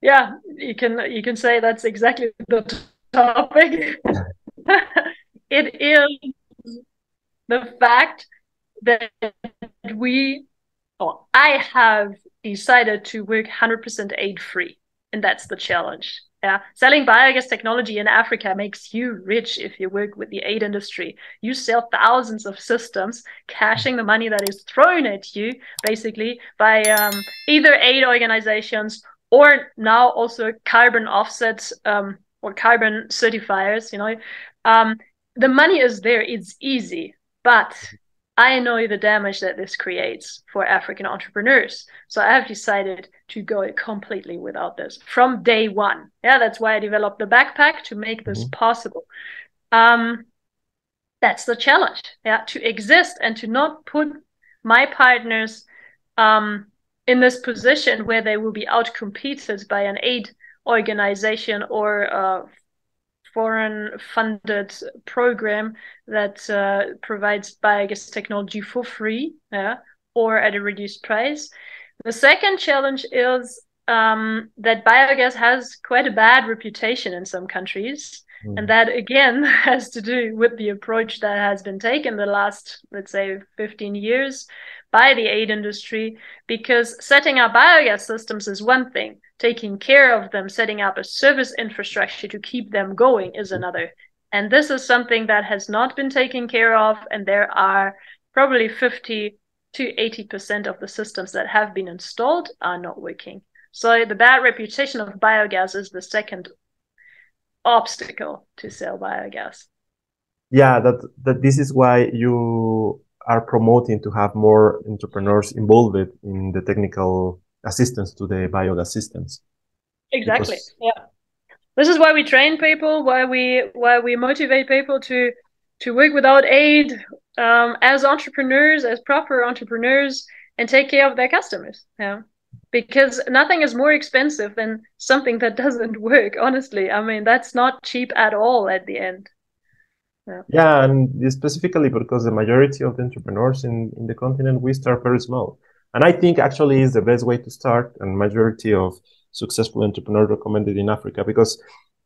Yeah, you can say that's exactly the topic. It is the fact that we, or I have decided to work 100% aid free, and that's the challenge. Yeah, selling biogas technology in Africa makes you rich if you work with the aid industry. You sell thousands of systems, cashing the money that is thrown at you, basically by either aid organizations or now also carbon offsets or carbon certifiers. Um, the money is there; it's easy, but I know the damage that this creates for African entrepreneurs. So I have decided to go completely without this from day one. Yeah, that's why I developed the backpack to make this Mhm. possible. Um, that's the challenge. Yeah, to exist and to not put my partners um, in this position where they will be outcompeted by an aid organization or foreign funded program that provides biogas technology for free, yeah, or at a reduced price. The second challenge is that biogas has quite a bad reputation in some countries. And Mm. that again has to do with the approach that has been taken the last, let's say, 15 years by the aid industry, because setting up biogas systems is one thing, taking care of them, setting up a service infrastructure to keep them going is another. And this is something that has not been taken care of, and there are probably 50 to 80% of the systems that have been installed are not working. So the bad reputation of biogas is the second obstacle to sell biogas. Yeah, that this is why you are promoting to have more entrepreneurs involved in the technical assistance to the biogas systems. Exactly. Because Yeah. This is why we train people, why we motivate people to work without aid as entrepreneurs, as proper entrepreneurs, and take care of their customers. Yeah, because nothing is more expensive than something that doesn't work. Honestly, I mean that's not cheap at all at the end. Yeah. yeah, and specifically because the majority of the entrepreneurs in the continent, we start very small. And I think actually is the best way to start, and majority of successful entrepreneurs recommended in Africa, because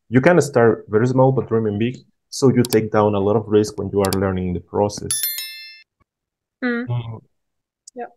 you can start very small but dreaming big. So you take down a lot of risk when you are learning the process. Mm, Mm. yeah.